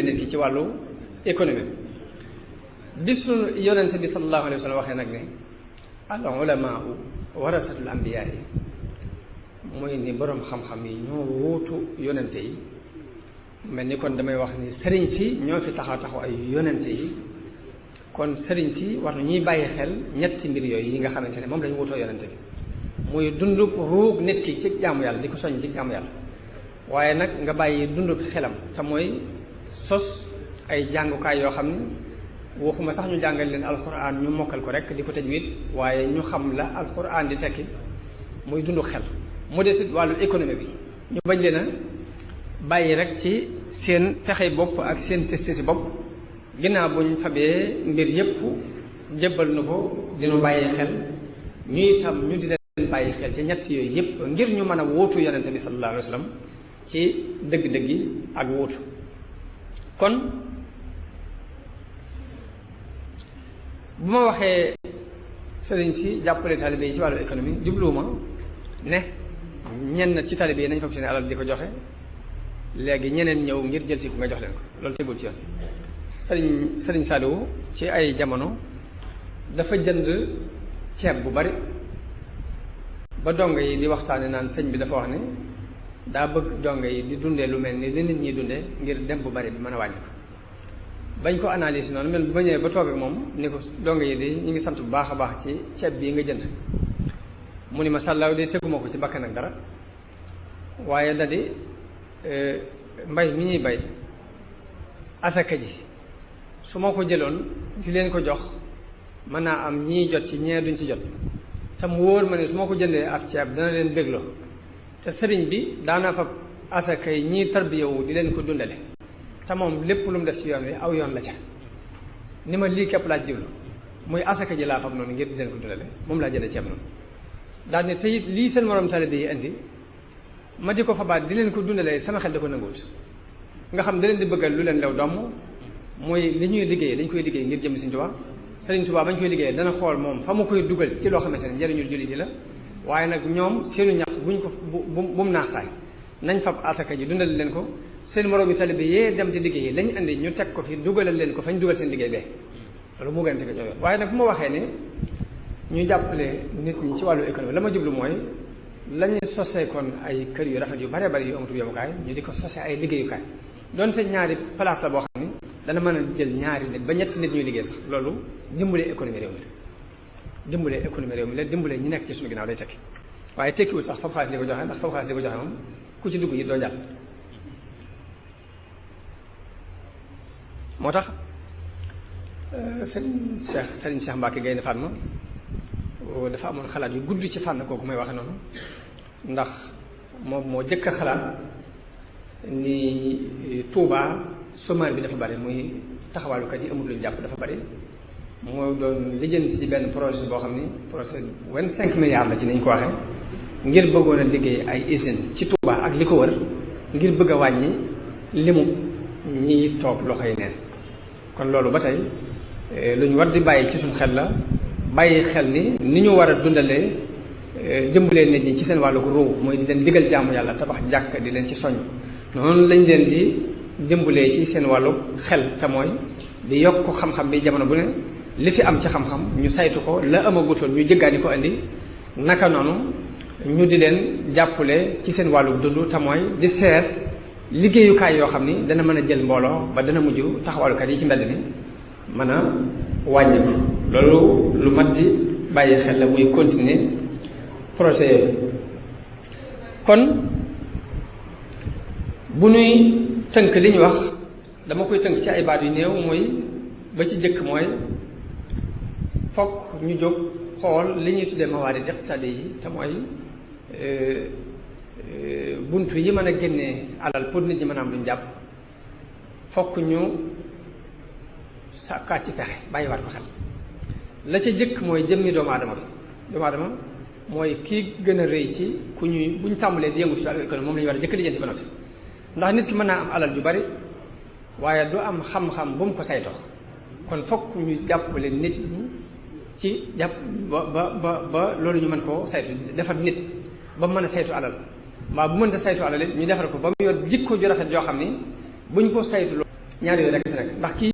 nit ki ci wàllu économie bi sunu yonente bi sallallahu alayhi wa sallam waxee nag ne al ulamaa warasatul ambiyaa yi mooy ni boroom xam-xam yi ñoo wuutu yonente yi mel ni kon damay wax ni sëriñ si ñoo fi taxaw ay yonente yi kon sëriñ si war na ñuy bàyyi xel ñetti mbir yooyu yi nga xamante ne moom lañu wutoo yonente bi muy dundub ruug nit ki ci jaamu yàlla di ko soñ ci jaamu yàlla waaye nag nga bàyyi dundub xelam te mooy sos ay jàngukaay yoo xam ne waxuma sax ñu jàngal leen alquran ñu mokkal ko rek di ko tajwid waaye ñu xam la alquran di tekki muy dundu xel mu desit wàllu économie bi ñu bañ leen a bàyyi rek ci seen pexey bopp ak seen testi si bopp ginnaaw buñ fabee mbir yépp jébbal na ko dinu bàyyi xel ñu itam ñu di leen bàyyi xel ci ñett yooyu yépp ngir ñu mën a wóotu yonente bi sallallahu alayhi wa sallam ci dëgg-dëgg yi ak wóotu kon bu ma waxee sëriñ si jàppale talibé yi ci wàllu économie jubluwuma ne ñenn ci talibé yi nañ fab seen alal di ko joxe léegi ñeneen ñëw ngir jël si ku nga jox leen ko loolu tegul ci yoon sëriñ Saliou ci ay jamono dafa jënd ceeb bu bari ba dongo yi di waxtaane naan sëñ bi dafa wax ne daa bëgg dongo yi di dundee lu mel ni li nit ñi dundee ngir dem bu bari bi mën a wàññi ko bañ ko analyse noonu mel ba ñëwee ba toog ak moom ni ko dongo yi di ñu ngi sant bu baax a baax ci ceeb bii nga jënd mu ni ma sàllaaw de teguma ko ci bakkan ak dara waaye da di mbay mi ñuy bay asaka ji su ma ko jëloon di leen ko jox mën naa am ñii jot ci ñee duñ ci jot te mu wóor ma ne su ma ko jëndee ab ceeb dana leen bégloo te sëriñ bi daana fa asaka yi ñii tarbiyawu di leen ko dundale te moom lépp lu mu def ci yoon wi aw yoon la ca ni ma lii képp laaj jublu muy asaka ji laa fab noonu ngir di leen ko dundale moom laa jëlee ceeb noonu daal ne te it lii seen morom talibé yi indi ma di ko fabaat di leen ko dundalee sama xel da ko nanguwut nga xam da leen di bëggal lu leen lew doom mooy li ñuy liggéeyee dañ koy liggéey ngir jëm Sëriñ Tuubaa Sëriñ Tuubaa bañ koy liggéeyee dana xool moom fa mu koy dugal ci loo xamante ne njëriñul jullit yi la waaye nag ñoom seenu ñax buñ ko bu mu naax saay nañ fab asaka ji dundal leen ko seen moroom yi talibé yee dem ci liggéey lañ indi ñu teg ko fi dugalal leen ko fañ dugal seen liggéey bee loolu mu gën a teg ñoo waaye nag bu ma waxee ne ñu jàppale nit ñi ci wàllu économie la ma jublu mooy lañu sosee kon ay kër yu rafet yu bare bari yu amatul yemukaay ñu di ko sosee ay liggéeyukaay donte ñaari place la boo xam ni dana mën a jël ñaari nit ba ñetti nit ñuy liggéey sax loolu dimbalee économie réew mi la dimbalee économie réew mi la dimbalee ñi nekk ci suñu ginnaaw day tekki waaye tekkiwul sax fab xaalis di ko joxe ndax fab xaalis di ko joxe moom ku ci dugg yi doo jàll moo tax Sëriñ Cheikh Mbacke Gaynde Fatma dafa amoon xalaat yu gudd ci fànn kooku may waxe noonu ndax moom moo jëkk a xalaat ni Touba chômage bi dafa bari muy taxawaalukat yi amul luñ jàpp dafa bari moo doon lijjanti ci benn projet boo xam ni projet 25 milliards la ci nañ ko waxee ngir bëggoon a liggéey ay usine ci Touba ak li ko wër ngir bëgg a wàññi limu ñiy toog loxo yi neen kon loolu ba tey lu ñu war di bàyyi ci suñu xel la bàyyi xel ni ñu war a dundalee jëmbalee nit ñi ci seen wàllu ruu mooy di leen digal jaamu yàlla tabax jàkk di leen ci soññ noonu lañ leen di jëmbalee ci seen wàllu xel te mooy di yokk xam-xam bi jamono bu ne li fi am ci xam-xam ñu saytu ko la amagutoon ñu jëggaani ko indi naka noonu ñu di leen jàppale ci seen wàllu dund te mooy di seet liggéeyukaay yoo xam ni dana mën a jël mbooloo ba dana mujj taxawalukat yi ci mbedd mi mën a wàññiku loolu lu mat di bàyyi xel la muy continuer projet yooyu kon bu nuy tënk li ñu wax dama koy tënk ci ay baat yu néew muy ba ci jëkk mooy fokk ñu jóg xool li ñuy tuddee mawaarid iqtisaadi yi te mooy buntu yi mën a génnee alal pour nit ñi mën a am luñ jàpp fokk ñu sàkkaat ci pexe bàyyiwaat ko xel la ca jëkk mooy jëmmi doomu aadama mooy kii gën a rëy ci ku ñuy bu ñu tàmbalee di yëngu ci wàllu économie moom la ñu war a jëkk lijjanti ba noppi ndax nit ki mën naa am alal ju bari waaye du am xam-xam bu mu ko saytoo kon fokk ñu jàppale nit ñi ci jàpp ba loolu ñu mën koo saytu defar nit ba mu mën a saytu alal mbaa bu mënta saytu alal it ñu defar ko ba mu yor jikko ju rafet joo xam ni buñ ko saytu ñaar yooyu rek fi nekk ndax kii